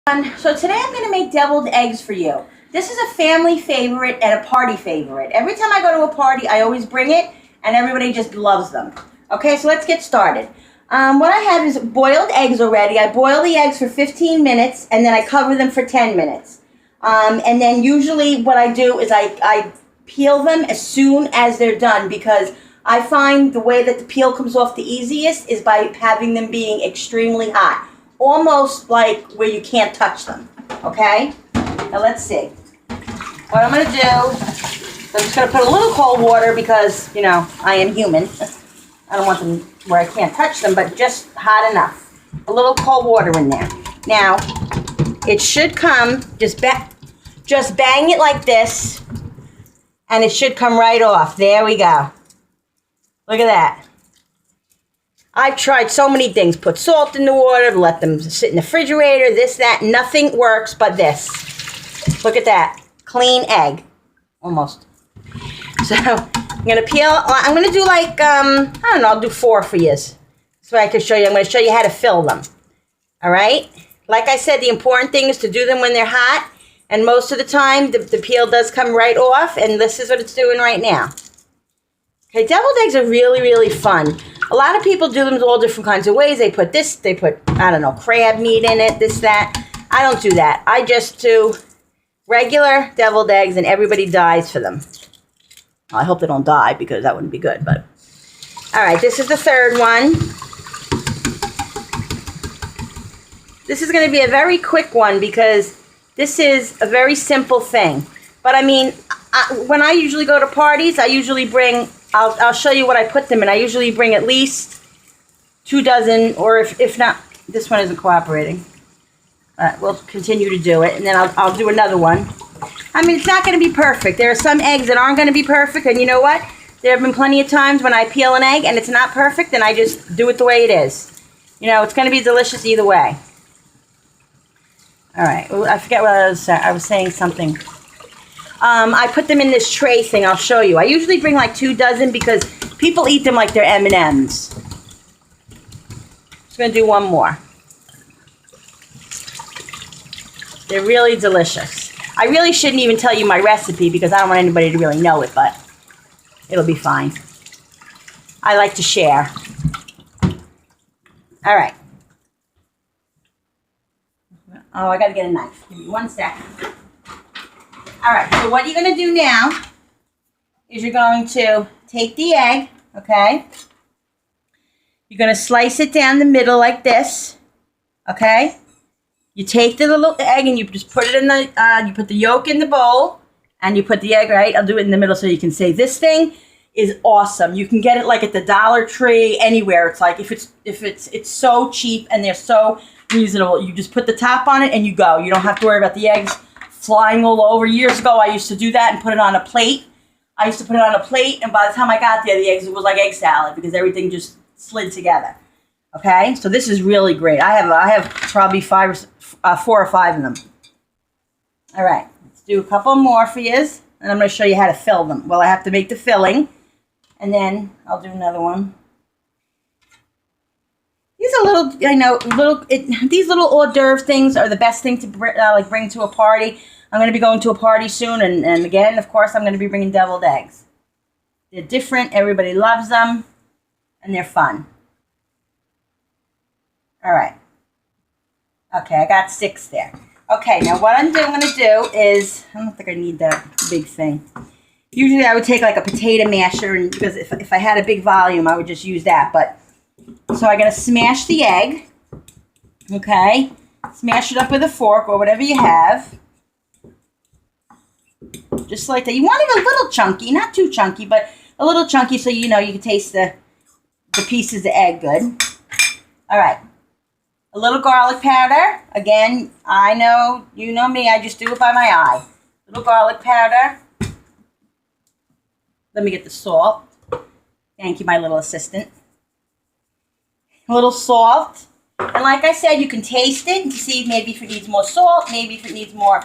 So today I'm going to make deviled eggs for you. This is a family favorite and a party favorite. Every time I go to a party, I always bring it, and everybody just loves them. Okay, so let's get started. What I have is boiled eggs already. I boil the eggs for 15 minutes, and then I cover them for 10 minutes. And then usually what I do is I peel them as soon as they're done, because I find the way that the peel comes off the easiest is by having them being extremely hot. Almost like where you can't touch them, okay? Now let's see. What I'm gonna do, I'm just gonna put a little cold water because, you know, I am human. I don't want them where I can't touch them, but just hot enough. A little cold water in there. Now, it should come, just bang it like this, and it should come right off. There we go. Look at that. I've tried so many things. Put salt in the water, let them sit in the refrigerator, this, that. Nothing works but this. Look at that. Clean egg. Almost. So, I'm going to peel. I'm going to do like, I don't know, I'll do 4 for you. So I can show you. I'm going to show you how to fill them. All right? Like I said, the important thing is to do them when they're hot. And most of the time, the peel does come right off. And this is what it's doing right now. Okay, deviled eggs are really, really fun. A lot of people do them all different kinds of ways. They put this, they put, I don't know, crab meat in it, this, that. I don't do that. I just do regular deviled eggs, and everybody dies for them. Well, I hope they don't die, because that wouldn't be good, but. All right, this is the third one. This is going to be a very quick one, because this is a very simple thing. But, I mean, when I usually go to parties, I usually bring... I'll show you what I put them in. I usually bring at least 2 dozen, or if not, this one isn't cooperating. We'll continue to do it, and then I'll do another one. I mean, it's not going to be perfect. There are some eggs that aren't going to be perfect, and you know what? There have been plenty of times when I peel an egg and it's not perfect, and I just do it the way it is. You know, it's going to be delicious either way. All right. I forget what I was saying. I was saying something. I put them in this tray thing. I'll show you. I usually bring like 2 dozen because people eat them like they're M&Ms. Just going to do one more. They're really delicious. I really shouldn't even tell you my recipe because I don't want anybody to really know it, but it'll be fine. I like to share. All right. Oh, I got to get a knife. Give me 1 second. All right, so what you're going to do now is you're going to take the egg, okay? You're going to slice it down the middle like this, okay? You take the little egg and you just put it in the, you put the yolk in the bowl, and you put the egg, right? I'll do it in the middle so you can say, this thing is awesome. You can get it like at the Dollar Tree, anywhere. It's like, it's so cheap and they're so reasonable. You just put the top on it and you go. You don't have to worry about the eggs flying all over. Years ago, I used to do that and put it on a plate. I used to put it on a plate, and by the time I got there, the eggs, it was like egg salad because everything just slid together. Okay, so this is really great. I have probably 4 or 5 of them. All right, let's do a couple more for you, and I'm going to show you how to fill them. Well, I have to make the filling, and then I'll do another one. These are little, you know, these little hors d'oeuvre things are the best thing to bring to a party. I'm going to be going to a party soon, and again, of course, I'm going to be bringing deviled eggs. They're different. Everybody loves them, and they're fun. All right. Okay, I got 6 there. Okay, now what I'm going to do is, I don't think I need that big thing. Usually, I would take like a potato masher, and because if I had a big volume, I would just use that, but. So I'm going to smash the egg, okay? Smash it up with a fork or whatever you have. Just like that. You want it a little chunky, not too chunky, but a little chunky so you know you can taste the pieces of egg good. All right. A little garlic powder. Again, I know, you know me, I just do it by my eye. A little garlic powder. Let me get the salt. Thank you, my little assistant. A little salt, and like I said, you can taste it to see maybe if it needs more salt, maybe if it needs more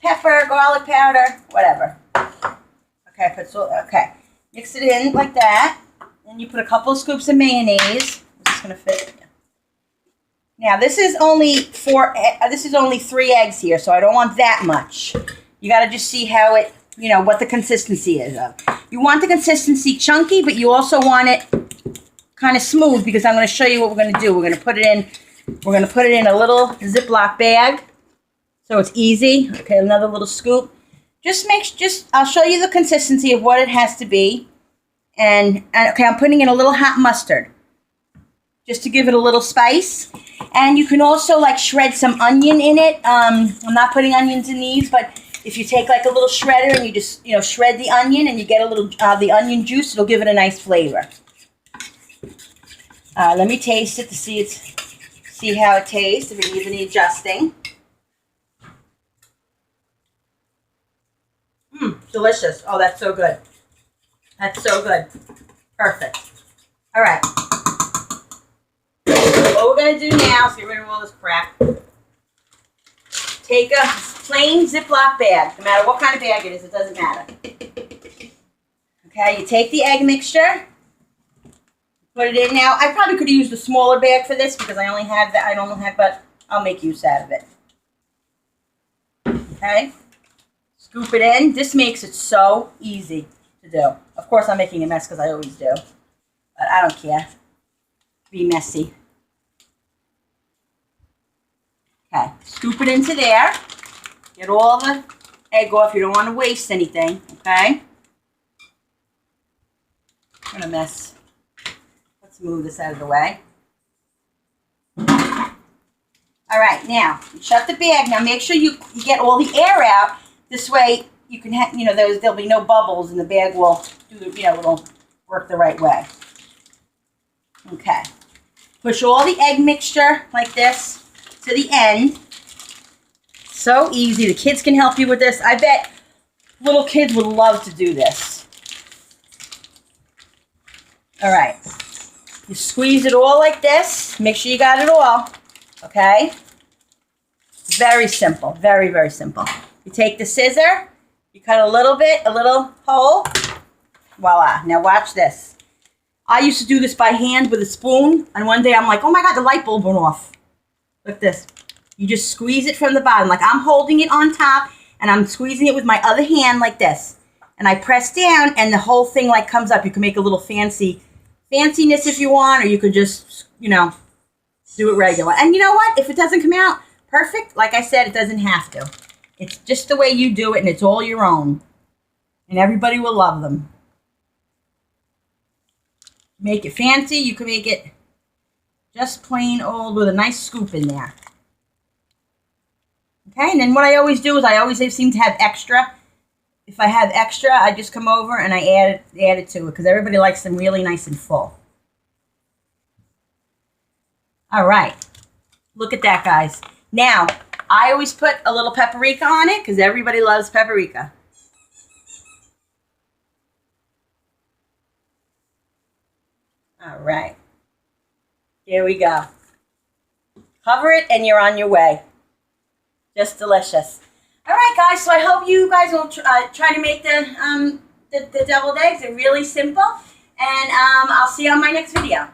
pepper, garlic powder, whatever. Okay, I put salt. Okay, mix it in like that, and you put a couple of scoops of mayonnaise. Is this gonna fit? Now this is only three eggs here, so I don't want that much. You got to just see how it, what the consistency is of. You want the consistency chunky, but you also want it kind of smooth, because I'm going to show you what we're going to do. We're going to put it in a little Ziploc bag, so it's easy. Okay, another little scoop. I'll show you the consistency of what it has to be. And okay, I'm putting in a little hot mustard, just to give it a little spice. And you can also like shred some onion in it. I'm not putting onions in these, but if you take like a little shredder and you just, shred the onion and you get a little the onion juice, it'll give it a nice flavor. Let me taste it to see how it tastes, if it needs any adjusting. Delicious. Oh, that's so good. That's so good. Perfect. All right. What we're going to do now is get rid of all this crap. Take a plain Ziploc bag. No matter what kind of bag it is, it doesn't matter. Okay, you take the egg mixture, put it in. Now, I probably could have used a smaller bag for this because I only have that. I don't have, but I'll make use out of it. Okay, scoop it in. This makes it so easy to do. Of course, I'm making a mess because I always do, but I don't care. Be messy. Okay, scoop it into there. Get all the egg off. You don't want to waste anything, okay? What a mess. Let's move this out of the way. All right, now, shut the bag. Now, make sure you get all the air out. This way, you can have, there'll be no bubbles, and the bag will it'll work the right way. Okay. Push all the egg mixture like this to the end. So easy. The kids can help you with this. I bet little kids would love to do this. All right. You squeeze it all like this. Make sure you got it all. Okay? Very simple. Very, very simple. You take the scissor. You cut a little hole. Voila. Now watch this. I used to do this by hand with a spoon. And one day I'm like, oh my God, the light bulb went off. Look at this. You just squeeze it from the bottom. Like I'm holding it on top and I'm squeezing it with my other hand like this. And I press down and the whole thing like comes up. You can make a little fanciness if you want, or you could just, do it regular. And you know what? If it doesn't come out perfect, like I said, it doesn't have to. It's just the way you do it, and it's all your own. And everybody will love them. Make it fancy. You can make it just plain old with a nice scoop in there. Okay, and then what I always do is I always seem to have extra. If I have extra, I just come over and I add it to it because everybody likes them really nice and full. All right. Look at that, guys. Now, I always put a little paprika on it because everybody loves paprika. All right. Here we go. Cover it and you're on your way. Just delicious. All right, guys. So I hope you guys will try to make the deviled eggs. They're really simple. And I'll see you on my next video.